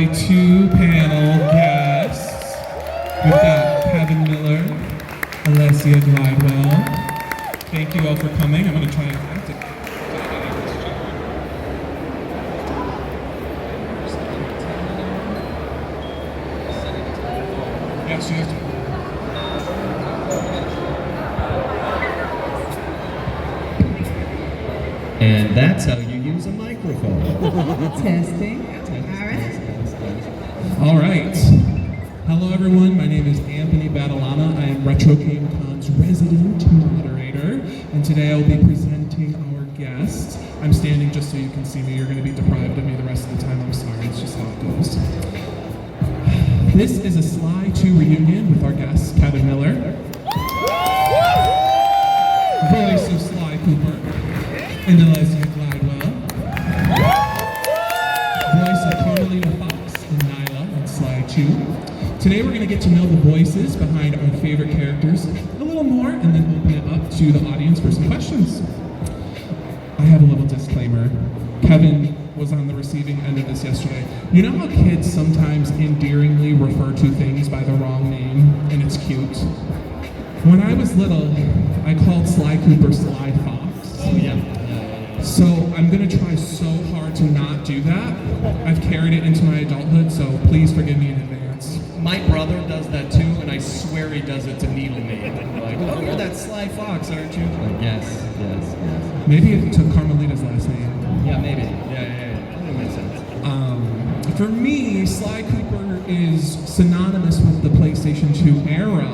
my two panel guests. We've got Kevin Miller, Alesia Glidewell. Thank you all for coming. I'm going to try and activate. Yes, you have to. And that's how you use a microphone. Testing. All right. Hello, everyone. My name is Anthony Badalana. I am RetroGameCon's resident moderator, and today I will be presenting our guests. I'm standing just so you can see me. You're going to be deprived of me the rest of the time. I'm sorry. It's just how it goes. This is a Sly 2 reunion with our guest, Kevin Miller, voice of Sly Cooper, and Alesia Glidewell, voice of Carmelita and Nyla on Sly 2. Today we're going to get to know the voices behind our favorite characters a little more, and then open it up to the audience for some questions. I have a little disclaimer. Kevin was on the receiving end of this yesterday. You know how kids sometimes endearingly refer to things by the wrong name, and it's cute? When I was little, I called Sly Cooper Sly Fox. Oh yeah. So I'm gonna try so hard to not do that. I've carried it into my adulthood, so please forgive me in advance. My brother does that too, and I swear he does it to needle me. Like, oh, you're that Sly Fox, aren't you? Like, yes. Maybe it took Carmelita's last name. Yeah, maybe. Yeah. That makes sense. For me, Sly Cooper is synonymous with the PlayStation 2 era.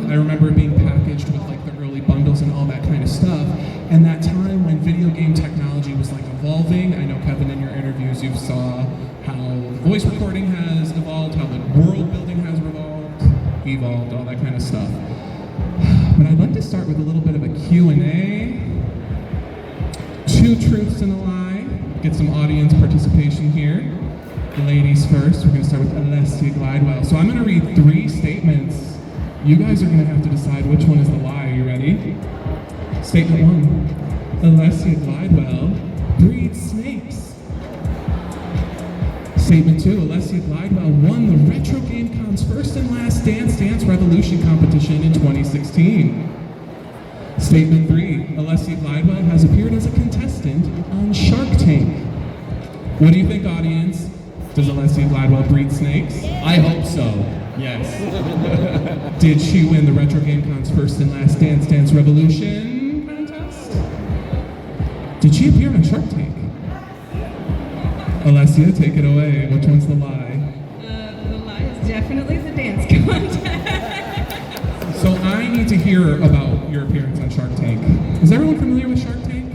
I remember it being packaged with like the early bundles and all that kind of stuff. And that time when video game technology was like evolving. I know, Kevin, in your interviews you saw how voice recording has evolved, how the world building has evolved, all that kind of stuff. But I'd like to start with a little bit of a Q&A. Two truths and a lie. Get some audience participation here. The ladies first. We're going to start with Alesia Glidewell. So I'm going to read 3 statements. You guys are going to have to decide which one is the lie. Are you ready? Statement 1. Alesia Glidewell breeds snakes. Statement 2. Alesia Glidewell won the RetroGameCon's first and last Dance Dance Revolution competition in 2016. Statement 3. Alesia Glidewell has appeared as a contestant on Shark Tank. What do you think, audience? Does Alesia Glidewell breed snakes? I hope so. Yes. Did she win the RetroGameCon's first and last Dance Dance Revolution contest? Did she appear on Shark Tank? Alesia, take it away. Which one's the lie? The lie is definitely the dance contest. So I need to hear about your appearance on Shark Tank. Is everyone familiar with Shark Tank?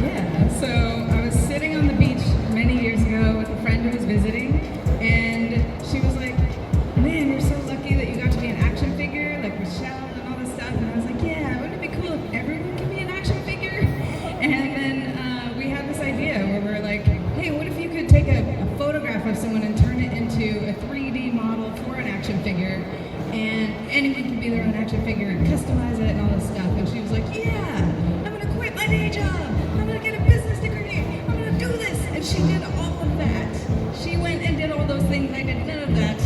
Yeah, so I was sitting on the beach many years ago with a friend who was visiting, and she was like, man, you're so lucky that you got to be an action figure, like Michelle and all this stuff. And I was like, yeah, wouldn't it be cool if everyone could be an action figure? And then we had this idea where we're like, hey, what if you could take a photograph of someone and turn it into a 3D model for an action figure, and anyone can be their own action figure and customize it and all this stuff. And she was like, yeah, I'm gonna quit my day job, I'm gonna get a business degree, I'm gonna do this. And she did all of that. She went and did all those things. I did none of that.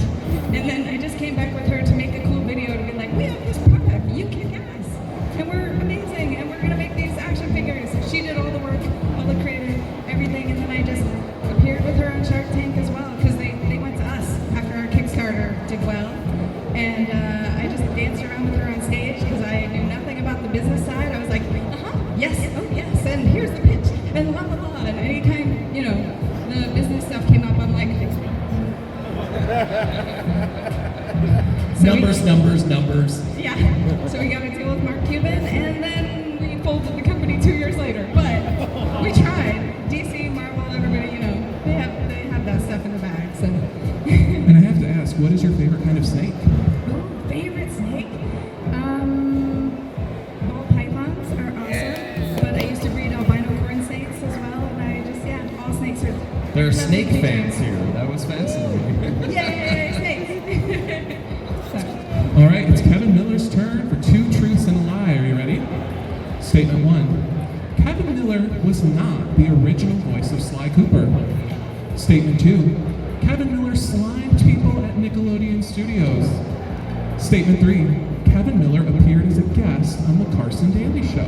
And then I just came back with her to make a cool video to be like, we have this product, you kick ass, and we're amazing, and we're gonna make these action figures. She did all the work, all the creative, everything, and then I just appeared with her on Shark Tank as well, because they went to us after our Kickstarter did well. And I just danced around with her on stage because I knew nothing about the business side. I was like, yes, oh yes, and here's the pitch, and la la la. And anytime, the business stuff came up, I'm like, numbers. Yeah, so we got a deal with Mark Cuban, and then we folded the company 2 years later. But we tried. DC, Marvel, everybody, they have that stuff in the bag. So. And I have to ask, what is your favorite kind of snake? Favorite snake? Ball pythons are awesome, but I used to breed albino corn snakes as well, and all snakes are... There are snake fans here. That was fascinating. Yay, snakes! All right, it's Kevin Miller's turn for 2 truths and a lie. Are you ready? Statement 1. Kevin Miller was not the original voice of Sly Cooper. Statement 2, Kevin Miller slimed people at Nickelodeon Studios. Statement 3, Kevin Miller appeared as a guest on the Carson Daly Show.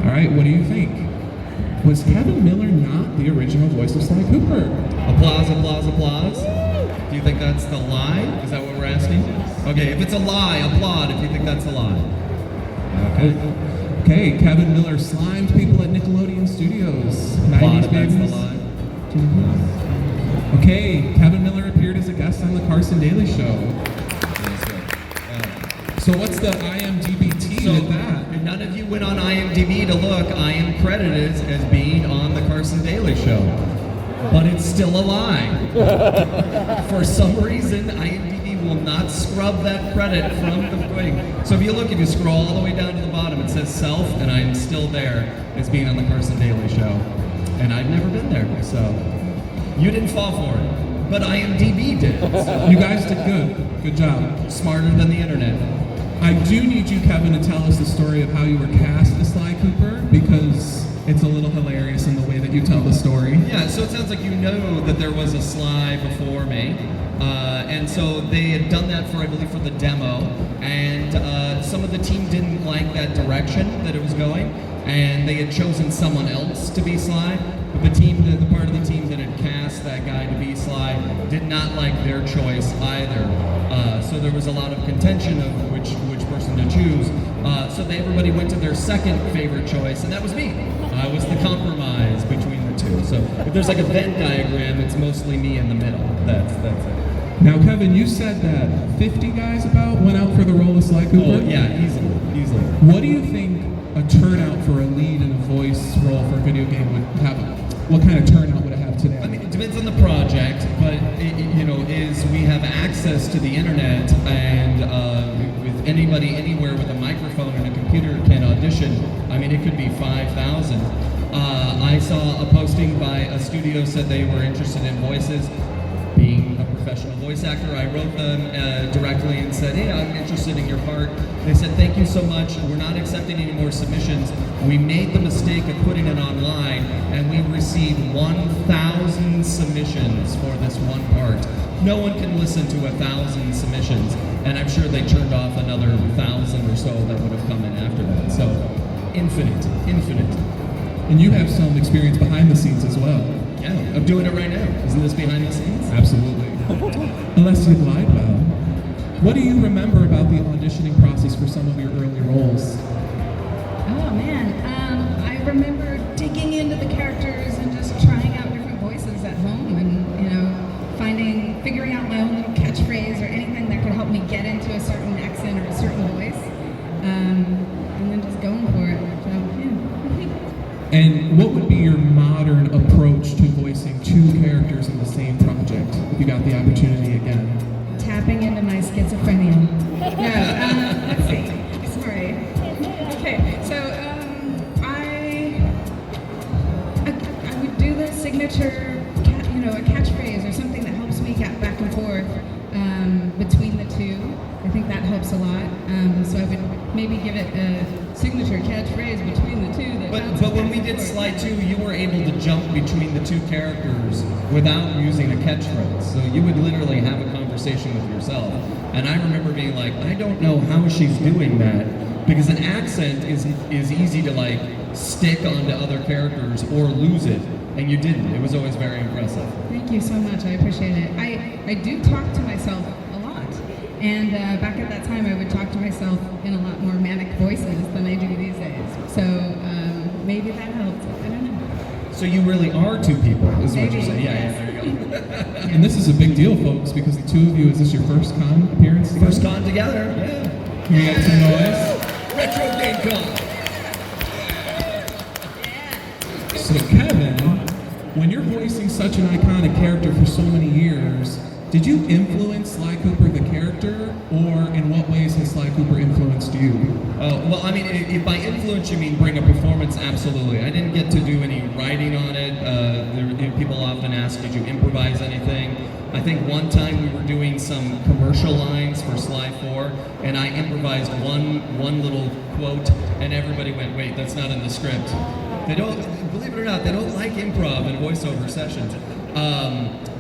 All right, what do you think? Was Kevin Miller not the original voice of Sly Cooper? Applause, applause, applause. Do you think that's the lie? Is that what we're asking? Okay, if it's a lie, applaud if you think that's a lie. Okay, Kevin Miller slimed people at Nickelodeon Studios. Applaud 90s if that's the babies. lie. Okay, Kevin Miller appeared as a guest on the Carson Daly Show. So what's the IMDb with that? None of you went on IMDb to look. I am credited as being on the Carson Daly Show. But it's still a lie. For some reason, IMDb will not scrub that credit from the thing. So if you scroll all the way down to the bottom, it says self, and I'm still there as being on the Carson Daly Show. And I've never been there, so you didn't fall for it. But IMDb did. So. You guys did good. Good job. Smarter than the internet. I do need you, Kevin, to tell us the story of how you were cast as Sly Cooper, because it's a little hilarious in the way that you tell the story. Yeah, so it sounds like you know that there was a Sly before me. And so they had done that for, I believe, for the demo. And some of the team didn't like that direction that it was going. And they had chosen someone else to be Sly. But the part of the team that had cast that guy to be Sly did not like their choice either. So there was a lot of contention of which person to choose. So everybody went to their second favorite choice, and that was me. I was the compromise between the two. So if there's like a Venn diagram, it's mostly me in the middle. That's it. Now, Kevin, you said that 50 guys about went out for the role of Sly Cooper? Oh, yeah, easily. What do you think a turnout for a lead in a voice role for a video game would have? What kind of turnout would it have today? I mean, it depends on the project, but we have access to the internet, and with anybody anywhere with a microphone and a computer can audition. I mean, it could be 5,000. I saw a posting by a studio said they were interested in voices. Being a professional voice actor, I wrote them directly and said, hey, I'm interested in your part. They said, thank you so much. We're not accepting any more submissions. We made the mistake of putting it online, and we received 1,000 submissions for this one part. No one can listen to 1,000 submissions, and I'm sure they turned off another 1,000 or so that would have come in after that. So, infinite. And you have some experience behind the scenes as well. Yeah, I'm doing it right now. Isn't this behind the scenes? Absolutely. Alesia Glidewell, what do you remember about the auditioning process for some of your early roles? Oh man, I remember digging into the characters and just trying out different voices at home, and figuring out my own little catchphrase or anything that could help me get into a certain accent or a certain voice, and then just going for it. So yeah. And what would be your modern approach to voicing two characters in the same project if you got the opportunity again? Tapping into my schizophrenia. No, let's see. Sorry. Okay, so I would do the signature, a catchphrase or something that helps me get back and forth between the two. I think that helps a lot. So I would maybe give it a signature catchphrase between the two. But when we did Sly 2, you were able to jump between the two characters without using a catchphrase. So you would literally have a conversation with yourself. And I remember being like, I don't know how she's doing that, because an accent is easy to stick onto other characters or lose it, and you didn't. It was always very impressive. Thank you so much. I appreciate it. I do talk to myself a lot. And back at that time, I would talk to myself in a lot more manic voices than I do these days. So maybe that helps. I don't know. So you really are two people, is what you're saying. Yes. Yeah, there you go. And this is a big deal, folks, because the two of you, is this your first con appearance together? First con together, yeah. Can we get some noise? RetroGameCon. So Kevin, when you're voicing such an iconic character for so many years, did you influence Sly Cooper the character, or in what ways has Sly Cooper influenced you? Well, I mean, if by influence you mean bring a performance, absolutely. I didn't get to do any writing on it. People often ask, did you improvise anything? I think one time we were doing some commercial lines for Sly 4, and I improvised one little quote, and everybody went, wait, that's not in the script. They don't, believe it or not, they don't like improv in voiceover sessions.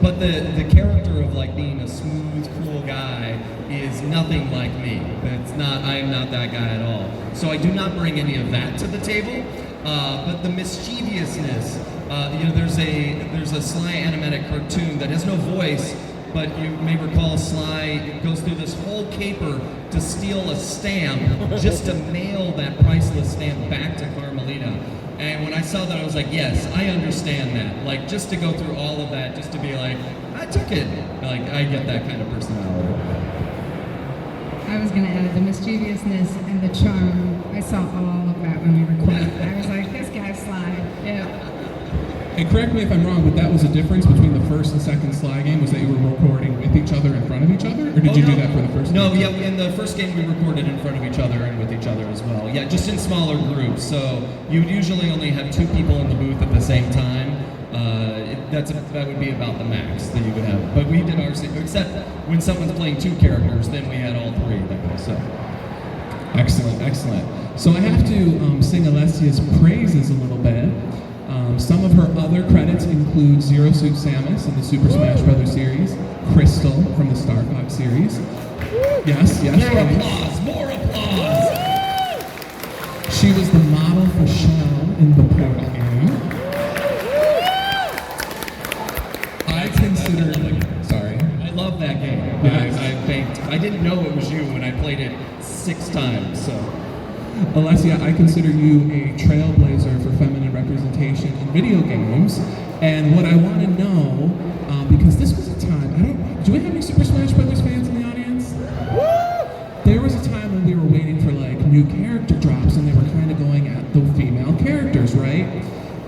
But the character of like being a smooth, cool guy is nothing like me. I am not that guy at all. So I do not bring any of that to the table. But the mischievousness, there's a Sly animatic cartoon that has no voice, but you may recall Sly goes through this whole caper to steal a stamp just to mail that priceless stamp back to Carmelita. And when I saw that, I was like, yes, I understand that. Like, just to go through all of that, just to be like, I took it. Like, I get that kind of personality. I was gonna add the mischievousness and the charm. I saw all of that when we recorded. I was like, this guy's Sly. Yeah. And correct me if I'm wrong, but that was a difference between the first and second Sly game, was that you were recording with each other in front of each other? Or did you do that for the first game? No, game? yeah, in the first game we recorded in front of each other and with each other as well. Yeah, just in smaller groups. So you would usually only have 2 people in the booth at the same time. That would be about the max that you would have. But we did ours, except when someone's playing 2 characters, then we had all 3 there. So. Excellent, excellent. So I have to sing Alessia's praises a little bit. Some of her other credits include Zero Suit Samus in the Super Smash Bros. Series, Crystal from the Star Fox series. Yes, yes. More applause! She was the model for Shell in the Portal game. I consider, sorry. I love that game. Yes. I didn't know it was you when I played it 6 times, so. Alessia, I consider you a trailblazer for feminine representation in video games, and what I want to know, because this was a time, do we have any Super Smash Bros. Fans in the audience? There was a time when we were waiting for like new character drops, and they were kind of going at the female characters, right?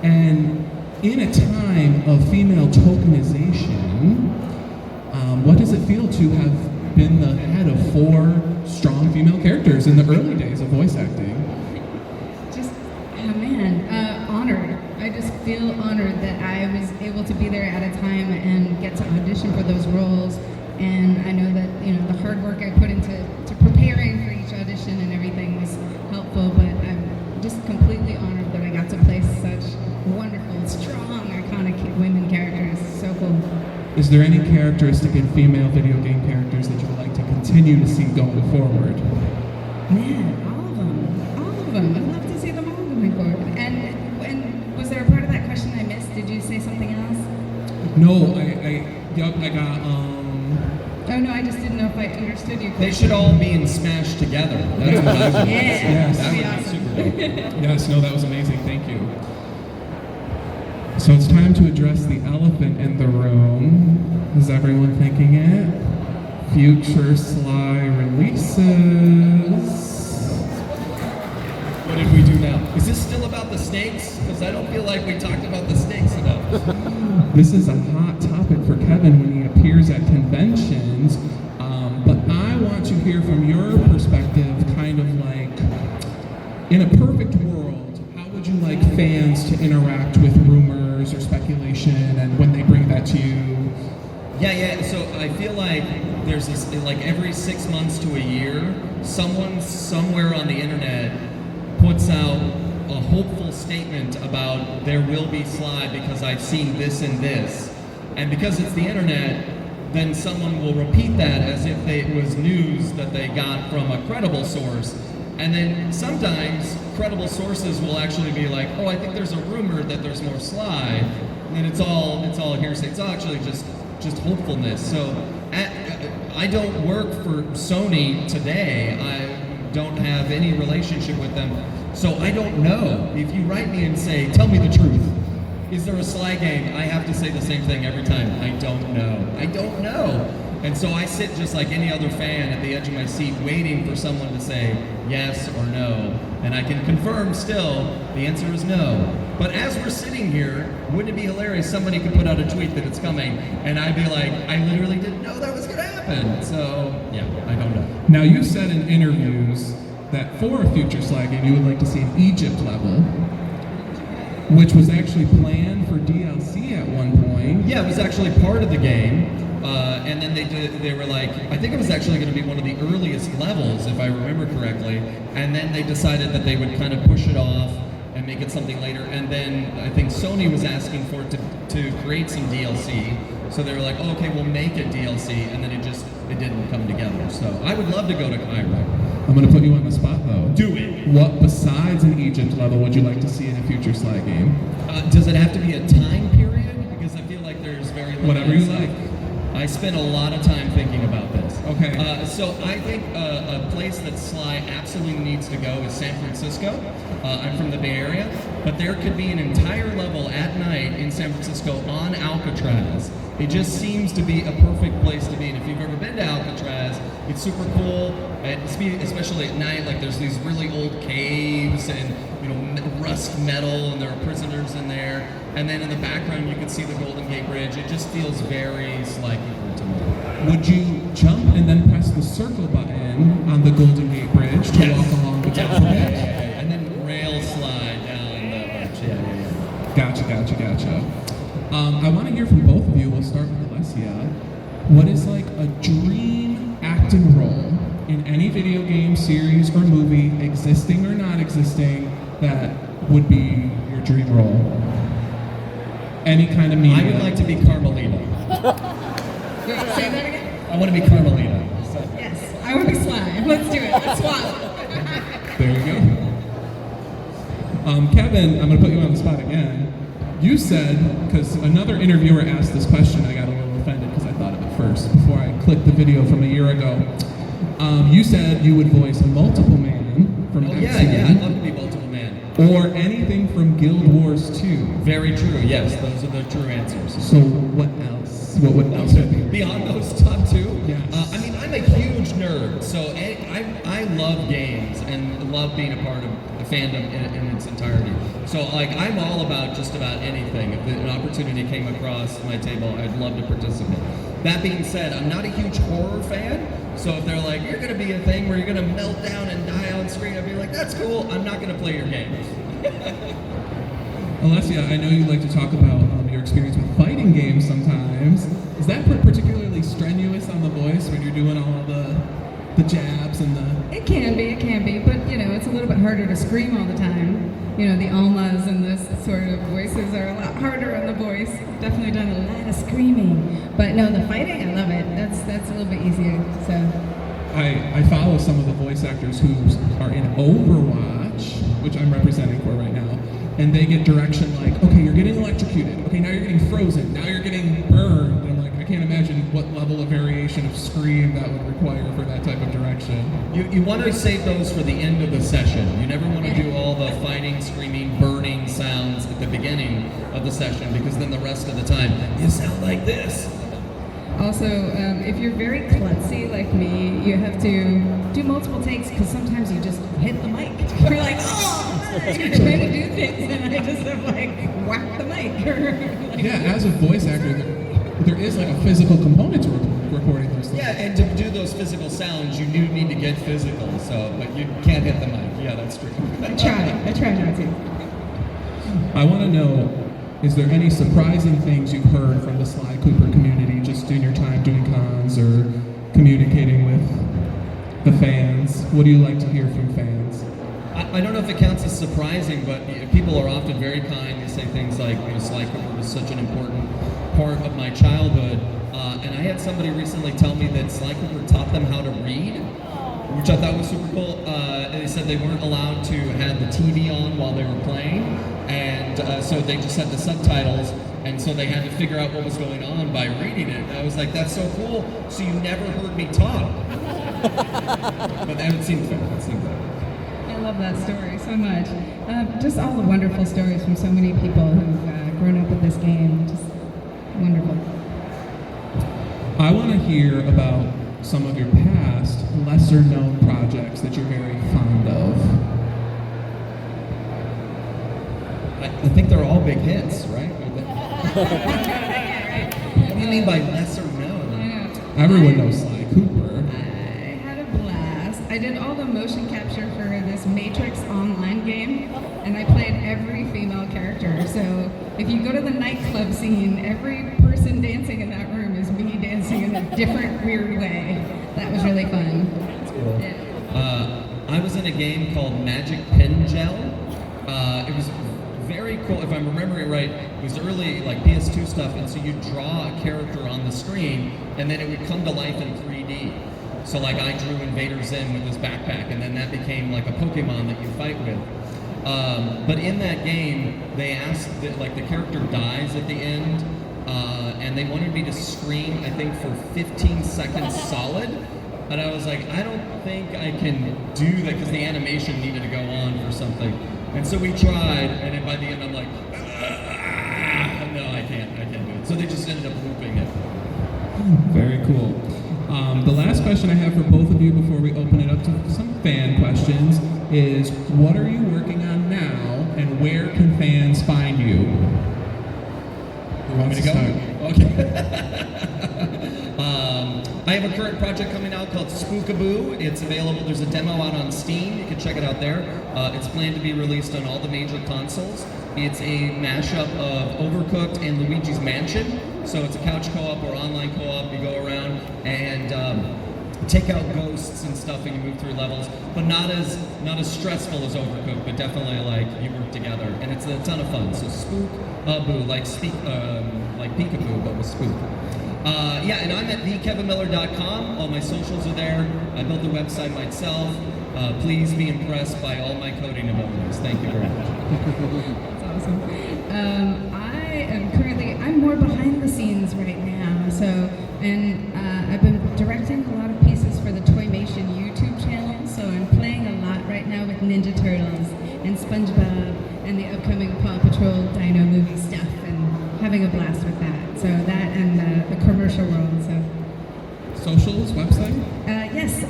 And in a time of female tokenization, what does it feel to have been the head of 4 strong female characters in the early days of voice acting? Just, honored. I just feel honored that I was able to be there at a time and get to audition for those roles. And I know that, the hard work I put into preparing for each audition and everything was helpful, but I'm just completely honored that I got to play such wonderful, strong, iconic women characters. So cool. Is there any characteristic in female video game characters that you would like to continue to see going forward? Man, all of them. I'd love to see them all going forward. And was there a part of that question I missed? Did you say something else? No, I got, Oh no, I just didn't know if I understood you. They should all be in Smash together. That's what I would Yes. That would be super dope. Yes, no, that was amazing, thank you. So it's time to address the elephant in the room. Is everyone thinking it? Future Sly releases. What did we do now? Is this still about the snakes? Because I don't feel like we talked about the snakes enough. This is a hot topic for Kevin when he appears at conventions, but I want to hear from your perspective, kind of like, in a perfect world, how would you like fans to interact with rumors or speculation, and when they bring that to you? Yeah, so I feel like there's this, like every 6 months to a year, someone somewhere on the internet puts out a hopeful statement about there will be Sly because I've seen this and this. And because it's the internet, then someone will repeat that as if it was news that they got from a credible source. And then sometimes credible sources will actually be like, oh, I think there's a rumor that there's more Sly. And then it's all hearsay. It's all actually just hopefulness. So I don't work for Sony today. I don't have any relationship with them. So I don't know. If you write me and say, tell me the truth, is there a Sly game? I have to say the same thing every time. I don't know. And so I sit just like any other fan at the edge of my seat waiting for someone to say yes or no. And I can confirm still, the answer is no. But as we're sitting here, wouldn't it be hilarious somebody could put out a tweet that it's coming and I'd be like, I literally didn't know that was gonna happen. So yeah, I don't know. Now you said in interviews that for a future Sly game you would like to see an Egypt level, which was actually planned for DLC at one point. Yeah, it was actually part of the game. And then they were like, I think it was actually going to be one of the earliest levels, if I remember correctly. And then they decided that they would kind of push it off and make it something later. And then I think Sony was asking for it to create some DLC. So they were like, oh, okay, we'll make a DLC, and then it didn't come together. So I would love to go to Cairo. I'm gonna put you on the spot though. Do it. What besides an Egypt level would you like to see in a future Sly game? Does it have to be a time period? Because I feel like there's very limited Whatever you stuff. like. I spent a lot of time thinking about this. Okay. So I think a place that Sly absolutely needs to go is San Francisco. I'm from the Bay Area, but there could be an entire level at night in San Francisco on Alcatraz. It just seems to be a perfect place to be. And if you've ever been to Alcatraz, it's super cool, especially at night. Like there's these really old caves and rust metal, and there are prisoners in there. And then in the background, you can see the Golden Gate Bridge. It just feels very Sly Cooper to me. Would you jump and then press the circle button on the Golden Gate Bridge to walk along the top of it? Yeah. And then rail slide down the bridge. Yeah. Gotcha. I want to hear from both of you. We'll start with Alesia. What is like a dream acting role in any video game, series, or movie, existing or not existing, that would be your dream role? Any kind of media. I would like to be Carmelita. Wait, say that again? I want to be Carmelita. Yes, I want to be Sly. Let's do it. Let's swap. There you go. Kevin, I'm going to put you on the spot again. You said, because another interviewer asked this question, I got a little offended because I thought of it first before I clicked the video from a year ago. You said you would voice Multiple Man from X-Men. Yeah, I'd love to be Multiple Man. Or anything from Guild Wars 2. Very true, yes, those are the true answers. So what else? What would else would be? Beyond those top two? Yes. I mean, I'm a huge nerd, so I love games and love being a part of the fandom in its entirety. So, like, I'm all about just about anything. If an opportunity came across my table, I'd love to participate. That being said, I'm not a huge horror fan, so if they're like, you're going to be a thing where you're going to melt down and die on screen, I'd be like, that's cool, I'm not going to play your game. Alesia, I know you like to talk about your experience with fighting games sometimes. Is that particularly strenuous on the voice when you're doing all the jabs and the... It can be, but it's a little bit harder to scream all the time. The almas and those sort of voices are a lot harder on the voice. Definitely done a lot of screaming. But no, the fighting, I love it. That's a little bit easier, so... I follow some of the voice actors who are in Overwatch, which I'm representing for right now, and they get direction like, okay, you're getting electrocuted, okay, now you're getting frozen, now you're getting burned. And I'm like, I can't imagine what level of variation of scream that would require for that type of direction. You want to save those for the end of the session. You never want to do all the fighting, screaming, burning sounds at the beginning of the session, because then the rest of the time, you sound like this. Also, if you're very klutzy like me, you have to do multiple takes because sometimes you just hit the mic. You're like, oh, you're trying to do things, and I just have like whack the mic. Yeah, as a voice actor, there is like a physical component to recording those things. Yeah, and to do those physical sounds, you do need to get physical. So, but you can't hit the mic. Yeah, that's true. I try not to. I want to know, is there any surprising things you've heard from the Sly Cooper community just in your time doing cons or communicating with the fans? What do you like to hear from fans? I don't know if it counts as surprising, but people are often very kind. They say things like, Sly Cooper was such an important part of my childhood. And I had somebody recently tell me that Sly Cooper taught them how to read, which I thought was super cool. They said they weren't allowed to have the TV on while they were playing, and so they just had the subtitles, and so they had to figure out what was going on by reading it. And I was like, that's so cool, so you never heard me talk. But that would seem fair. I love that story so much. Just all the wonderful stories from so many people who've grown up with this game. Just wonderful. I want to hear about some of your past, lesser-known projects that you're very fond of. I think they're all big hits, right? What do you mean by lesser known? Everyone knows Sly Cooper. I had a blast. I did all the motion capture for this Matrix online game, and I played every female character. So if you go to the nightclub scene, every person dancing in that room is me dancing in a different weird way. That was really fun. That's cool. Yeah. I was in a game called Magic Pen Gel. It was very cool. If I'm remembering right, it was early like PS2 stuff, and so you draw a character on the screen, and then it would come to life in 3D. So like I drew Invader Zim with his backpack, and then that became like a Pokemon that you fight with. But in that game, they asked that like the character dies at the end, and they wanted me to scream, I think, for 15 seconds solid. And I was like, I don't think I can do that because the animation needed to go on for something. And so we tried, and then by the end I'm like, no, I can't do it. So they just ended up looping it. Very cool. The last question I have for both of you before we open it up to some fan questions is, what are you working on now, and where can fans find you? Who wants to start? Okay. I have a current project coming out called Spookaboo. It's available. There's a demo out on Steam. You can check it out there. It's planned to be released on all the major consoles. It's a mashup of Overcooked and Luigi's Mansion. So it's a couch co-op or online co-op. You go around and take out ghosts and stuff, and you move through levels, but not as stressful as Overcooked, but definitely like you work together, and it's a ton of fun. So Spookaboo, like Peekaboo, but with spook. Yeah, and I'm at thekevinmiller.com. All my socials are there. I built the website myself. Please be impressed by all my coding abilities. Thank you very much. That's awesome. I'm more behind the scenes right now. So, and I've been directing a lot of pieces for the Toymation YouTube channel. So I'm playing a lot right now with Ninja Turtles and SpongeBob and the upcoming Paw Patrol Dino movie stuff, and having a blast with that. So that and the commercial world. So. Socials, website? Yes,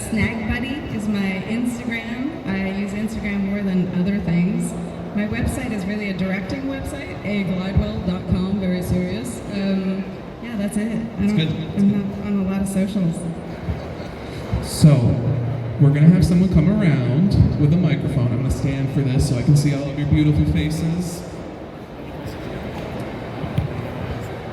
Snag Buddy is my Instagram. I use Instagram more than other things. My website is really a directing website, aglidewell.com, very serious. Yeah, that's it. I'm not on a lot of socials. So, we're going to have someone come around with a microphone. I'm going to stand for this so I can see all of your beautiful faces.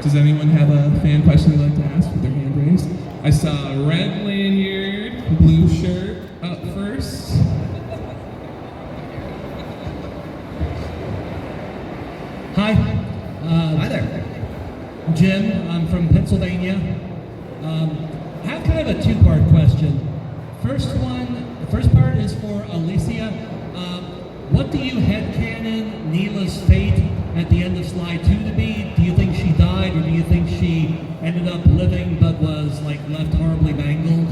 Does anyone have a fan question they'd like to ask with their hand raised? I saw a red lanyard, blue shirt up first. Hi. Hi there. Jim, I'm from Pennsylvania. I have kind of a two-part question. The first part is for Alesia. What do you headcanon Neela's fate at the end of slide 2 to be? Do you think she died, or do you think she ended up living but was like left horribly mangled?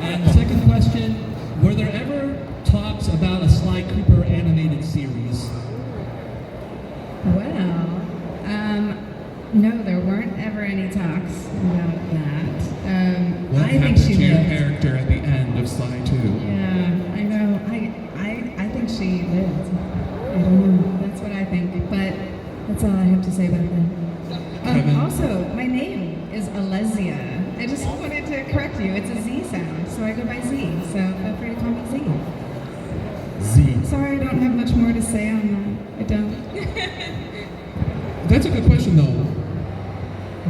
And the second question, were there ever talks about a Sly Cooper animated series? Well, no, there weren't ever any talks about that. What I think happened she to your lived. character at the end of slide 2? Yeah, I know. I think she lived. I don't know. That's what I think. But that's all I have to say about that. Kevin? Also, my name is Alesia. I just wanted to correct you. It's a Z sound, so I go by Z. So feel free to call me Z. Z. Sorry, I don't have much more to say on that. I don't. That's a good question, though.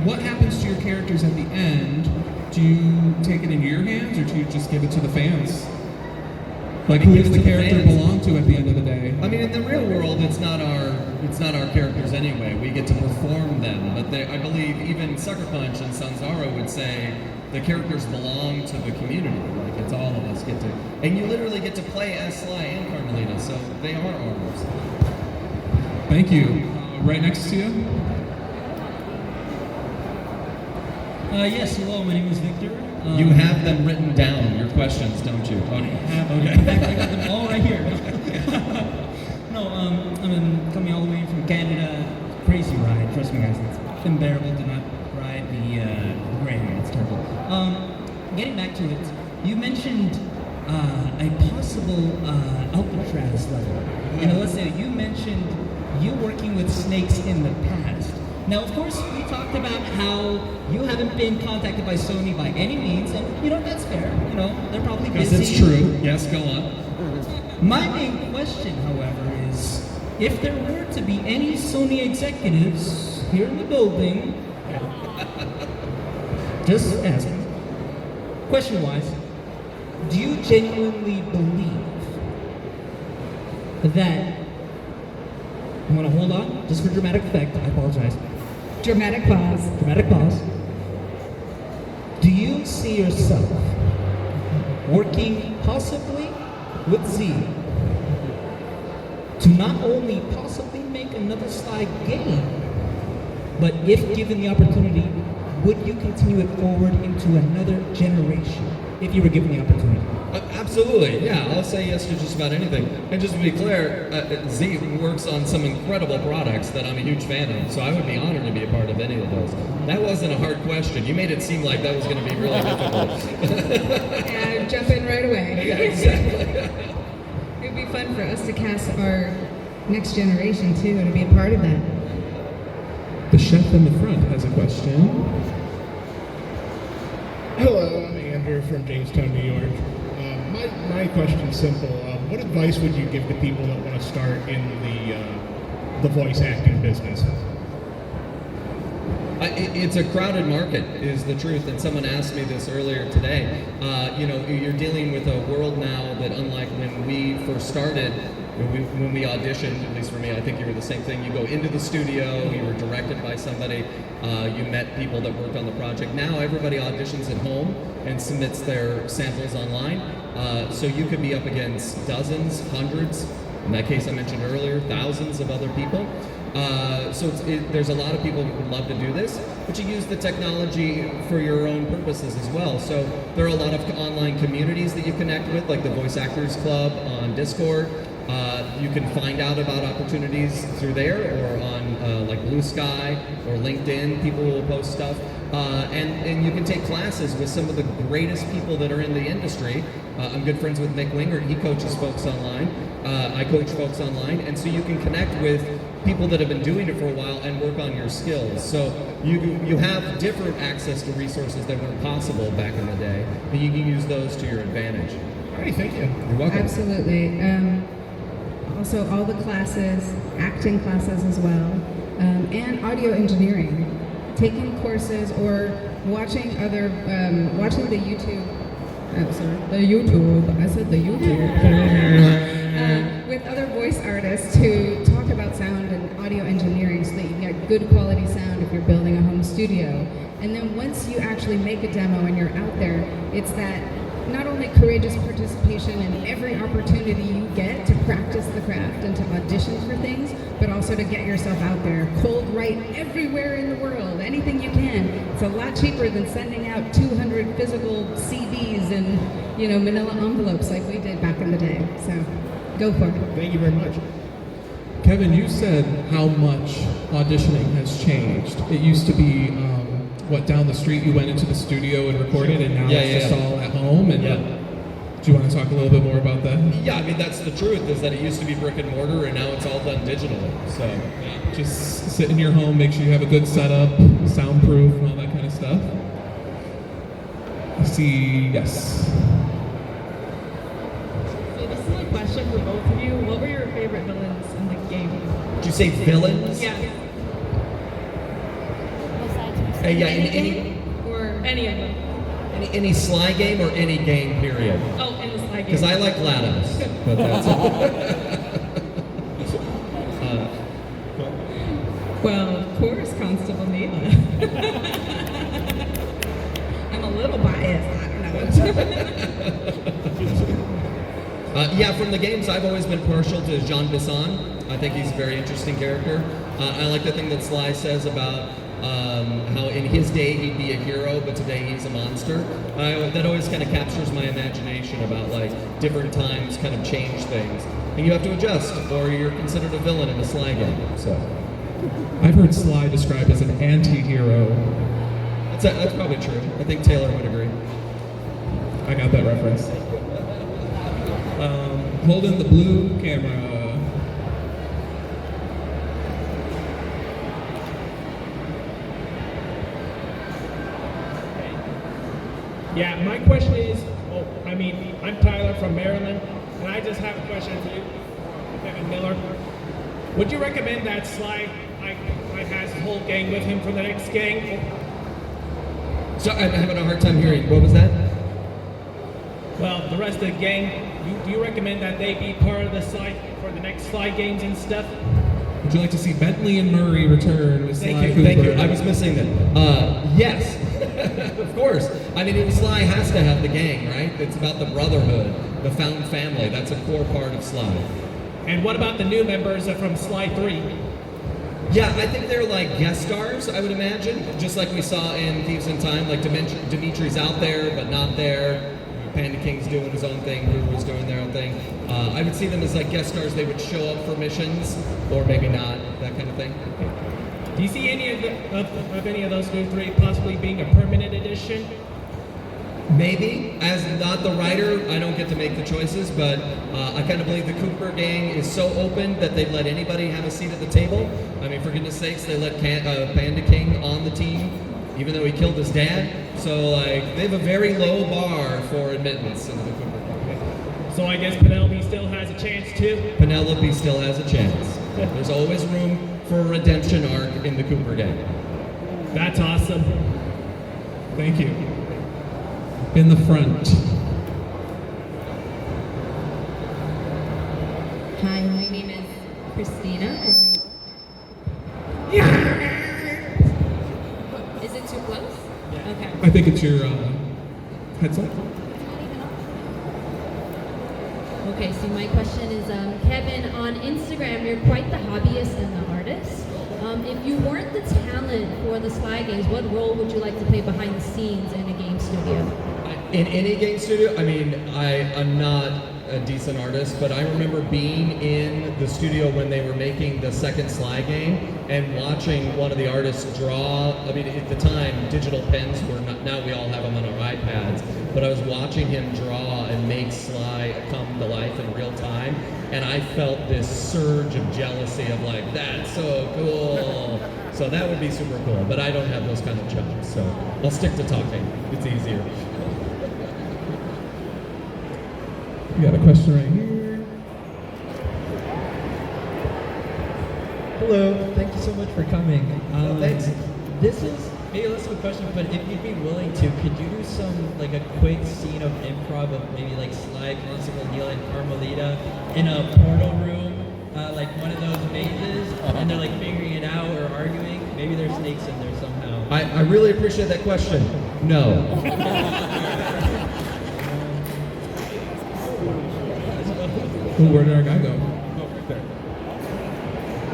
What happens to your characters at the end? Do you take it into your hands, or do you just give it to the fans? Like, who does the character belong to at the end of the day? I mean, in the real world, it's not our characters anyway. We get to perform them, but I believe even Sucker Punch and Sanzaro would say the characters belong to the community. Like, it's all of us get to, and you literally get to play as Sly and Carmelita, so they are ours. Thank you. Right next to you. Yes, hello, my name is Victor. You have them written down, your questions, don't you? I have, in fact, I got them all right here. No, I'm coming all the way from Canada. Crazy ride, trust me guys, it's unbearable to not ride the Greyhound, it's terrible. Getting back to it, you mentioned a possible Alcatraz level. And Alyssa, you mentioned you working with snakes in the past. Now, of course, we talked about how you haven't been contacted by Sony by any means, and that's fair. They're probably busy. Because it's true. Yes, go on. My main question, however, is if there were to be any Sony executives here in the building, just asking, question-wise, do you genuinely believe that I'm gonna hold on, just for dramatic effect. I apologize. Dramatic pause. Dramatic pause. Do you see yourself working possibly with Z to not only possibly make another Sly game, but if given the opportunity, would you continue it forward into another generation if you were given the opportunity? Absolutely, yeah. I'll say yes to just about anything. And just to be clear, Z works on some incredible products that I'm a huge fan of, so I would be honored to be a part of any of those. That wasn't a hard question. You made it seem like that was going to be really difficult. Yeah, jump in right away. Yeah, exactly. It would be fun for us to cast our next generation too, and to be a part of that. The chef in the front has a question. Hello, I'm Andrew from Jamestown, New York. My question's simple. What advice would you give to people that want to start in the voice acting business? It's a crowded market, is the truth. And someone asked me this earlier today. You're dealing with a world now that, unlike when we first started, when we auditioned, at least for me, I think you were the same thing. You go into the studio, you were directed by somebody, you met people that worked on the project. Now everybody auditions at home and submits their samples online. So you could be up against dozens, hundreds, in that case I mentioned earlier, thousands of other people. There's a lot of people who would love to do this, but you use the technology for your own purposes as well. So there are a lot of online communities that you connect with, like the Voice Actors Club on Discord. You can find out about opportunities through there, or on like Blue Sky or LinkedIn. People will post stuff, and you can take classes with some of the greatest people that are in the industry. I'm good friends with Nick Wingert. He coaches folks online. I coach folks online, and so you can connect with people that have been doing it for a while and work on your skills. So you have different access to resources that weren't possible back in the day, and you can use those to your advantage. All right, thank you. You're welcome. Absolutely. Also, all the classes, acting classes as well, and audio engineering. Taking courses or watching watching the YouTube. I said the YouTube. With other voice artists who talk about sound and audio engineering, so that you can get good quality sound if you're building a home studio. And then once you actually make a demo and you're out there, it's that not only courageous participation in every opportunity you get to practice the craft and to audition for things, but also to get yourself out there, cold write everywhere in the world, anything you can. It's a lot cheaper than sending out 200 physical CDs and manila envelopes like we did back in the day. So go for it. Thank you very much. Kevin, you said how much auditioning has changed. It used to be, down the street you went into the studio and recorded, and now it's just all at home. And do you want to talk a little bit more about that? Yeah, I mean, that's the truth, is that it used to be brick and mortar, and now it's all done digitally. So just sit in your home, make sure you have a good setup, soundproof, and all that kind of stuff. I see, yes. So this is a question for both of you. What were your favorite villains in the game? Did you say villains? Yeah. Any Or any of them. any Sly game or any game period? Oh, in the Sly game. Because I like GLaDOS, but that's Well, of course, Constable Neela. I'm a little biased, I don't know. From the games, I've always been partial to Jean Bisson. I think he's a very interesting character. I like the thing that Sly says about how in his day he'd be a hero, but today he's a monster. That always kind of captures my imagination about like different times kind of change things. And you have to adjust, or you're considered a villain in a Sly game. So I've heard Sly described as an anti-hero. that's probably true. I think Taylor would agree. I got that reference. Holding the blue camera. Yeah, my question is, I'm Tyler from Maryland, and I just have a question for you, Kevin Miller. Would you recommend that Sly has his whole gang with him for the next gang? So I'm having a hard time hearing. What was that? Well, the rest of the gang, do you recommend that they be part of the Sly, for the next Sly games and stuff? Would you like to see Bentley and Murray return with Sly Thank Cooper? you, thank you. I was missing that. Yes, of course. I mean, Sly has to have the gang, right? It's about the brotherhood, the found family. That's a core part of Sly. And what about the new members from Sly 3? Yeah, I think they're like guest stars, I would imagine. Just like we saw in Thieves in Time, like Dimitri's out there, but not there. Panda King's doing his own thing, Guru's doing their own thing. I would see them as like guest stars. They would show up for missions, or maybe not, that kind of thing. Do you see any of any of those new 3 possibly being a permanent addition? Maybe. As not the writer, I don't get to make the choices, but I kind of believe the Cooper gang is so open that they'd let anybody have a seat at the table. I mean, for goodness sakes, they let Panda King on the team, even though he killed his dad. So, like, they have a very low bar for admittance into the Cooper gang. So I guess Penelope still has a chance too? Penelope still has a chance. There's always room for a redemption arc in the Cooper gang. That's awesome. Thank you. In the front. Hi, my name is Christina from New York. Is it too close? Okay. I think it's your headset. Okay, so my question is, Kevin, on Instagram, you're quite the hobbyist and the artist. If you weren't the talent for the Sly games, what role would you like to play behind the scenes in a game studio? In any game studio, I mean, I'm not a decent artist, but I remember being in the studio when they were making the second Sly game and watching one of the artists draw. I mean, at the time, digital pens were not, now we all have them on our iPads, but I was watching him draw and make Sly come to life in real time, and I felt this surge of jealousy of like, that's so cool. So that would be super cool, but I don't have those kind of chops, so I'll stick to talking. It's easier. We got a question right here. Hello, thank you so much for coming. Thanks. This is maybe less of a question, but if you'd be willing to, could you do some like a quick scene of improv of maybe like Sly, Constable Neil, and Carmelita in a portal room, like one of those mazes, and they're like figuring it out or arguing? Maybe there's snakes in there somehow. I really appreciate that question. No. Ooh, where did our guy go?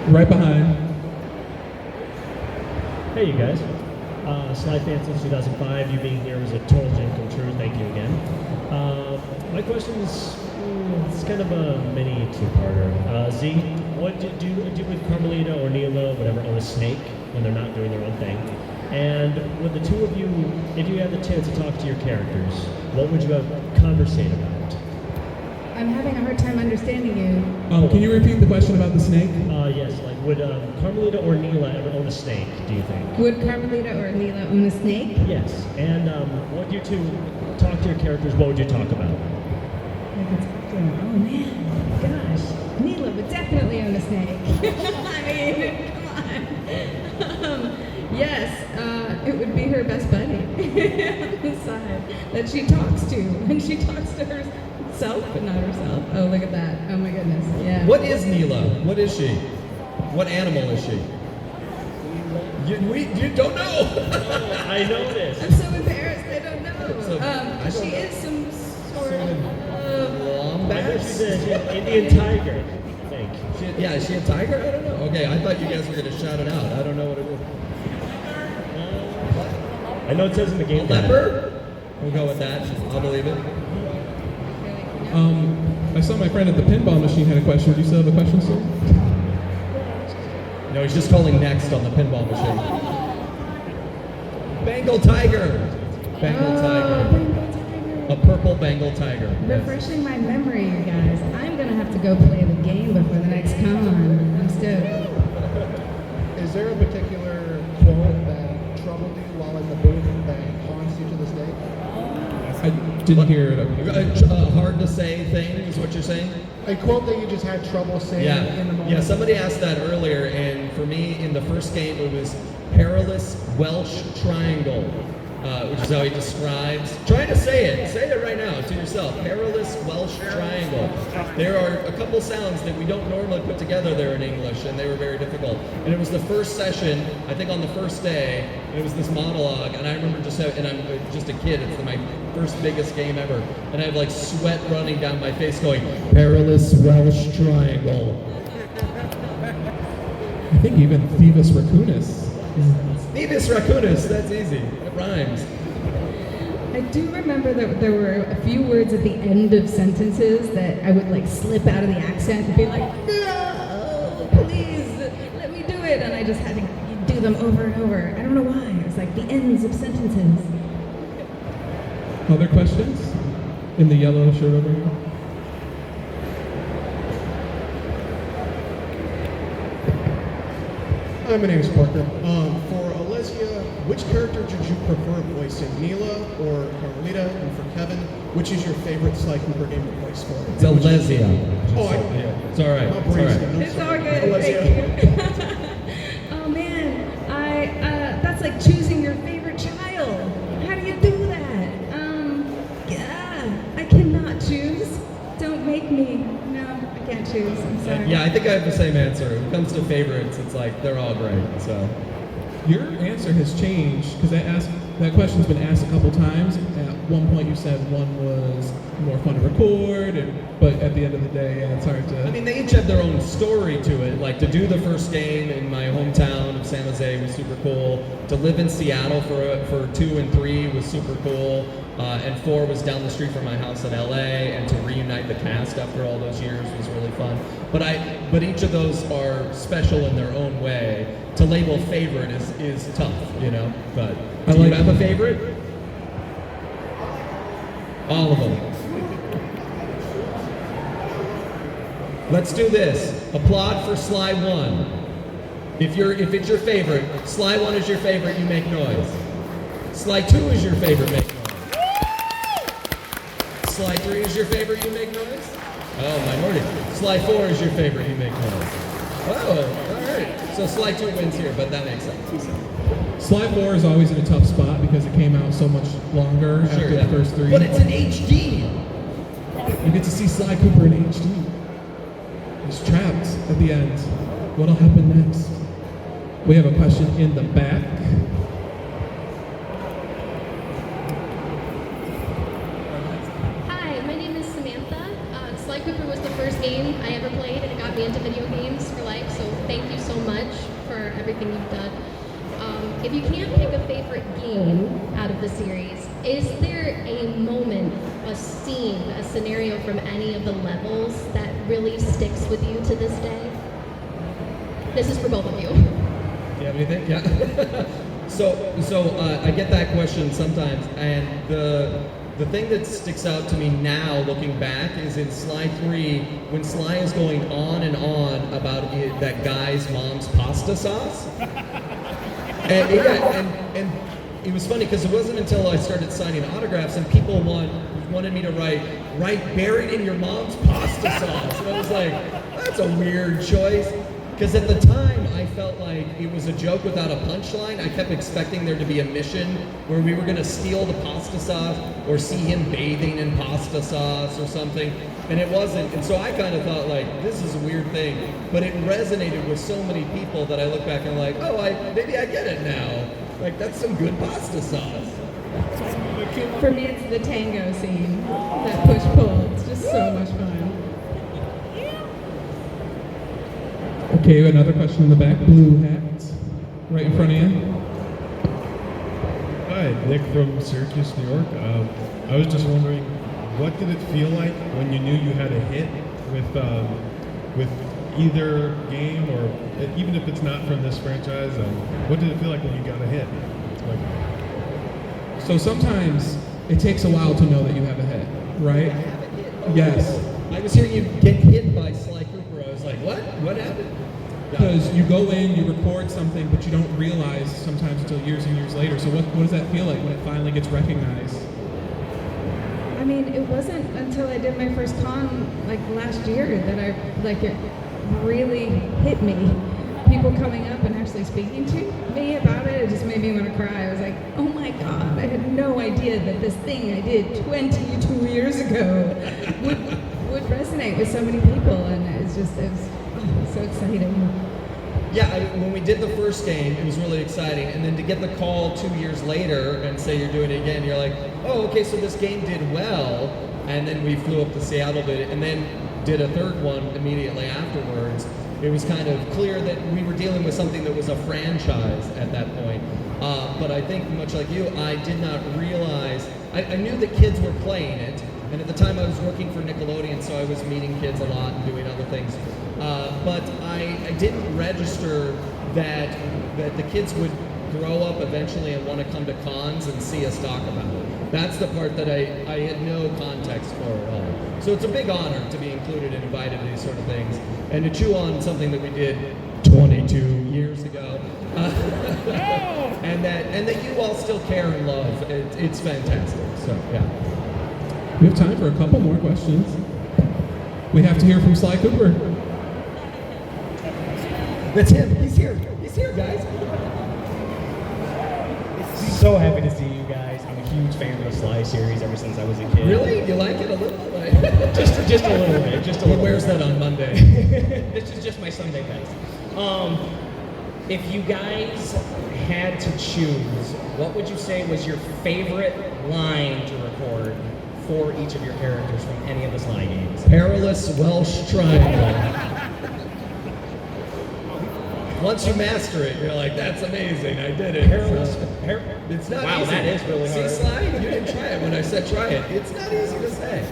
Right behind. Hey, you guys. Sly fan since 2005. You being here was a total dream come true. Thank you again. My question is, it's kind of a mini two-parter. Z, what did you do with Carmelita or Neela, whatever, own a snake when they're not doing their own thing? And with the two of you, if you had the chance to talk to your characters, what would you have conversate about? I'm having a hard time understanding you. Can you repeat the question about the snake? Yes, like would Carmelita or Neela ever own a snake, do you think? Would Carmelita or Neela own a snake? Yes, and what you two talk to your characters, what would you talk about? Oh man, gosh. Neela would definitely own a snake. I mean, come on. Yes, it would be her best buddy on the side that she talks to. And she talks to herself, but not herself. Oh, look at that. Oh my goodness. Yeah. What is Neela? What is she? What animal is she? You don't know. I know this. I'm so embarrassed. I don't know. She is some sort of wombat. I think she's an Indian tiger, I think. Yeah, is she a tiger? I don't know. Okay, I thought you guys were going to shout it out. I don't know what it is. I know it says in the game. Leopard? We'll go with that. I'll believe it. I saw my friend at the pinball machine had a question. Do you still have a question, sir? No, he's just calling next on the pinball machine. Bengal tiger. Bengal tiger. A purple Bengal tiger. refreshing my memory, you guys. I'm gonna have to go play the game before the next con. I'm stoked. Is there a particular quote that troubled you while in the booth that haunts you to this day? I didn't hear it. Hard to say thing is what you're saying? A quote that you just had trouble saying in the moment? Yeah, somebody asked that earlier, and for me, in the first game, it was perilous Welsh triangle, which is how he describes. Try to say it. Say it right now to yourself. Perilous Welsh triangle. There are a couple sounds that we don't normally put together there in English, and they were very difficult. And it was the first session, I think on the first day, and it was this monologue, and I remember and I'm just a kid, it's my first biggest game ever, and I have like sweat running down my face going, Perilous Welsh triangle. I think even Thievis Raccoonus. Thievis Raccoonus, that's easy. It rhymes. I do remember that there were a few words at the end of sentences that I would like slip out of the accent and be like, no, please, let me do it. And I just had to do them over and over. I don't know why. It was like the ends of sentences. Other questions? In the yellow shirt over here. Hi, my name is Parker. For Alesia, which character did you prefer voicing, Neela or Carmelita? And for Kevin, which is your favorite Sly Cooper game to voice for? It's Alesia. Oh, It's all right. It's all right. It's all good. Alesia. Thank you. Oh man, that's like choosing your favorite child. How do you do that? I cannot choose. Don't make me. No, I can't choose. I'm sorry. Yeah, I think I have the same answer. When it comes to favorites, it's like they're all great. So Your answer has changed because that question's been asked a couple times. At one point, you said one was more fun to record, but at the end of the day, it's hard to. I mean, they each have their own story to it. Like to do the first game in my hometown of San Jose was super cool. To live in Seattle for 2 and 3 was super cool. And 4 was down the street from my house in LA, and to reunite the cast after all those years was really fun. But each of those are special in their own way. To label favorite is tough, you know. But do you have a favorite? All of them. Let's do this. Applaud for Sly 1. If it's your favorite, Sly 1 is your favorite, you make noise. Sly 2 is your favorite, make noise. Sly 3 is your favorite, you make noise? Oh, minority. Sly 4 is your favorite, you make noise. Oh, all right. So Sly 2 wins here, but that makes sense. Sly 4 is always in a tough spot because it came out so much longer after the first 3. But it's in HD. You get to see Sly Cooper in HD. He's trapped at the end. What'll happen next? We have a question in the back. Hi, my name is Samantha. Sly Cooper was the first game I ever played, and it got me into video games for life, so thank you so much for everything you've done. If you can't pick a favorite game out of the series, is there a moment, a scene, a scenario from any of the levels that really sticks with you to this day? This is for both of you. Do you have anything? Yeah. So I get that question sometimes, and the thing that sticks out to me now, looking back, is in Sly 3, when Sly is going on and on about that guy's mom's pasta sauce. And it was funny because it wasn't until I started signing autographs and people wanted me to write buried in your mom's pasta sauce. And I was like, that's a weird choice. Because at the time, I felt like it was a joke without a punchline. I kept expecting there to be a mission where we were going to steal the pasta sauce or see him bathing in pasta sauce or something, and it wasn't. And so I kind of thought, like, this is a weird thing. But it resonated with so many people that I look back and I'm like, oh, maybe I get it now. Like, that's some good pasta sauce. For me, it's the tango scene, that push-pull. It's just so much fun. Okay, another question in the back. Blue hat, right in front of you. Hi, Nick from Syracuse, New York. I was just wondering, what did it feel like when you knew you had a hit with either game, or even if it's not from this franchise? What did it feel like when you got a hit? So sometimes it takes a while to know that you have a hit, right? Yes. I was hearing you get hit by Sly Cooper. I was like, what? What happened? Because you go in, you record something, but you don't realize sometimes until years and years later. So what does that feel like when it finally gets recognized? I mean, it wasn't until I did my first con like last year that it really hit me. People coming up and actually speaking to me about it, it just made me want to cry. I was like, oh my God, I had no idea that this thing I did 22 years ago would resonate with so many people, and it was so exciting. Yeah, when we did the first game, it was really exciting. And then to get the call 2 years later and say you're doing it again, you're like, oh, okay, so this game did well. And then we flew up to Seattle, did it, and then did a third one immediately afterwards. It was kind of clear that we were dealing with something that was a franchise at that point. But I think, much like you, I did not realize, I knew that kids were playing it. And at the time I was working for Nickelodeon, so I was meeting kids a lot and doing other things. But I didn't register that the kids would grow up eventually and want to come to cons and see us talk about it. That's the part that I had no context for at all. So it's a big honor to be included and invited to these sort of things, and to chew on something that we did 22 years ago. and that you all still care and love. It's fantastic. So yeah. We have time for a couple more questions. We have to hear from Sly Cooper. That's him. He's here. He's here, guys. So happy to see you guys. I'm a huge fan of the Sly series ever since I was a kid. Really? You like it a little? Like just a little bit. Just a little. He wears that on Monday. This is just my Sunday best. If you guys had to choose, what would you say was your favorite line to record for each of your characters from any of the Sly games? Perilous Welsh Triangle. Once you master it, you're like, that's amazing, I did it. It's not wow, easy. that is really hard. See, Sly, you didn't try it when I said try it. It's not easy to say.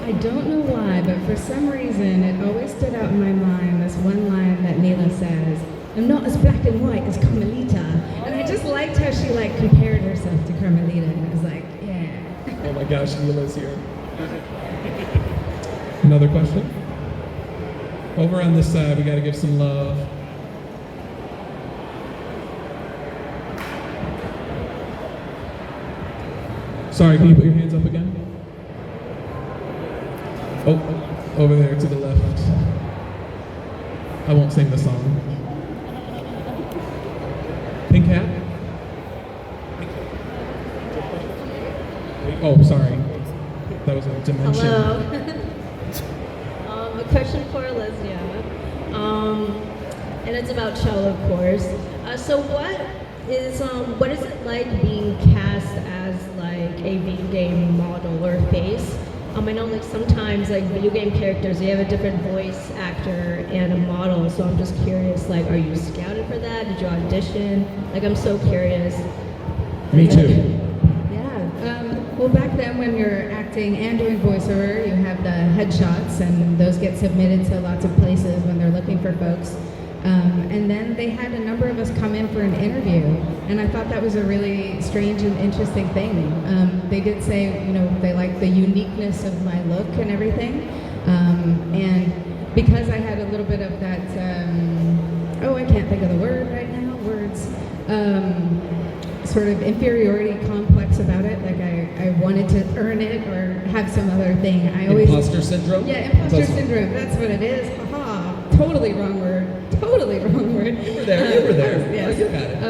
I don't know why, but for some reason, it always stood out in my mind, this one line that Neela says, I'm not as black and white as Carmelita. And I just liked how she compared herself to Carmelita, and I was like, yeah. Oh my gosh, Neela's here. Another question? Over on this side, we got to give some love. Sorry, can you put your hands up again? Oh, over there to the left. I won't sing the song. Pink hat? Oh, sorry. That was a dimension. Hello. A question for Alesia. And it's about Shell, of course. So what is it like being cast as a video game model or face? I know sometimes video game characters, they have a different voice actor and a model, so I'm just curious, are you scouted for that? Did you audition? I'm so curious. Me too. Well, back then when you're acting and doing voiceover, you have the headshots, and those get submitted to lots of places when they're looking for folks. And then they had a number of us come in for an interview, and I thought that was a really strange and interesting thing. They did say, they liked the uniqueness of my look and everything. And because I had a little bit of that, I can't think of the word right now, sort of inferiority complex about it, I wanted to earn it or have some other thing. Imposter syndrome? Yeah, imposter syndrome, that's what it is. Haha, totally wrong word. Totally wrong word. You were there. Yes. Oh, you got it.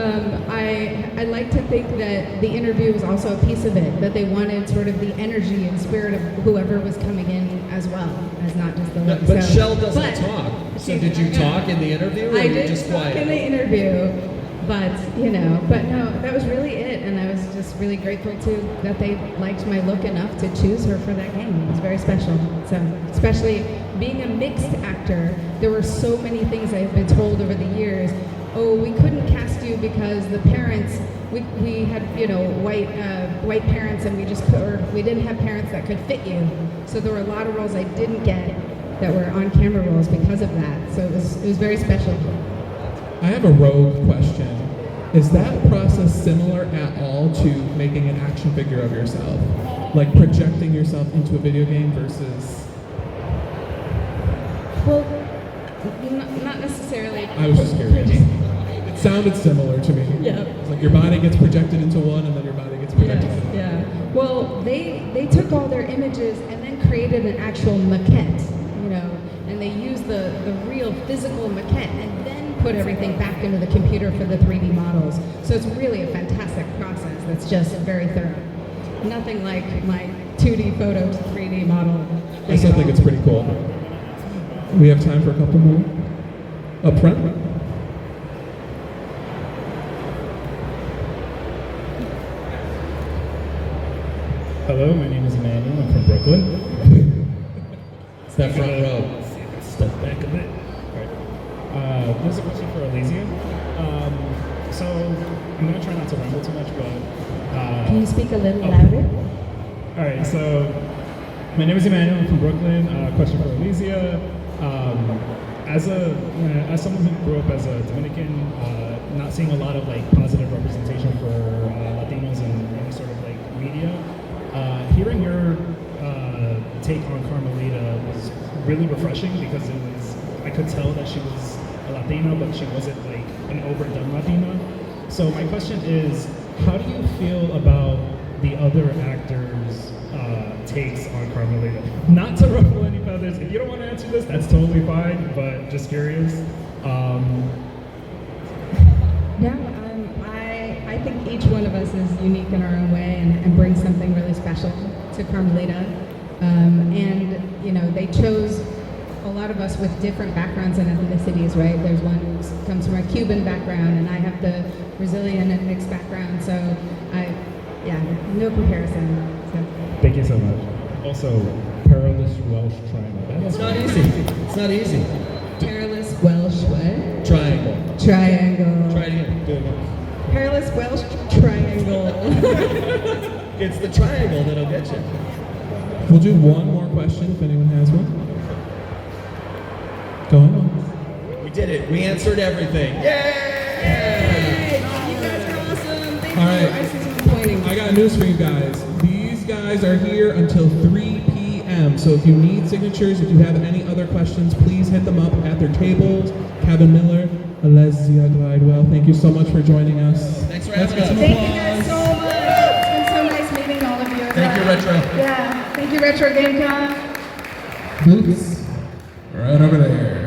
I like to think that the interview was also a piece of it, that they wanted sort of the energy and spirit of whoever was coming in as well, as not just the look. But Shell doesn't talk. So did you talk in the interview, or I were you did just talk quiet? in the interview. But no, that was really it, and I was just really grateful that they liked my look enough to choose her for that game. It was very special. So, especially being a mixed actor, there were so many things I've been told over the years. Oh, we couldn't cast you because the parents, we had white parents, and we didn't have parents that could fit you. So there were a lot of roles I didn't get that were on-camera roles because of that. So it was very special. I have a rogue question. Is that process similar at all to making an action figure of yourself? Like projecting yourself into a video game versus... Well, not necessarily. I was just curious. It sounded similar to me. Yeah. It's like your body gets projected into one, and then your body gets projected into Yeah. Well, they took all their images and then created an actual maquette, and they used the real physical maquette and then put everything back into the computer for the 3D models. So it's really a fantastic process. that's just very thorough. Nothing like my 2D photo to 3D model. I still think it's pretty cool. We have time for a couple more. Up front. Hello, my name is Emmanuel. I'm from Brooklyn. Step front row. Step back a bit. Alright. There's a question for Alesia. So I'm gonna try not to ramble too much, but Can you speak a little louder? All right. So my name is Emmanuel. I'm from Brooklyn. Question for Alesia. As someone who grew up as a Dominican, not seeing a lot of like positive representation for Latinos in any sort of like media. Hearing your take on Carmelita was really refreshing because I could tell that she was a Latina, but she wasn't like an overdone Latina. So my question is, how do you feel about the other actors' takes on Carmelita? Not to ruffle any feathers. If you don't want to answer this, that's totally fine, but just curious. I think each one of us is unique in our own way and brings something really special to Carmelita. And, you know, they chose a lot of us with different backgrounds and ethnicities, right? There's one who comes from a Cuban background, and I have the Brazilian and mixed background, so no comparison. So. Thank you so much. Also, perilous Welsh triangle. It's not easy. It's not easy. Perilous Welsh what? Triangle. Triangle. Try it again. Do it again. Perilous Welsh triangle. It's the triangle that'll get you. We'll do one more question if anyone has one. Go on. We did it. We answered everything. Yay! You guys are awesome. Thank All you. right. I see someone pointing. I got news for you guys. These guys are here until 3 p.m. So if you need signatures, if you have any other questions, please hit them up at their tables. Kevin Miller, Alesia Glidewell, thank you so much for joining us. Thanks for Let's having get us. some Thank you applause. guys so much. It's been so nice meeting all of you. Thank you, Retro. Yeah. Thank you, RetroGameCon. Boots. Right over there.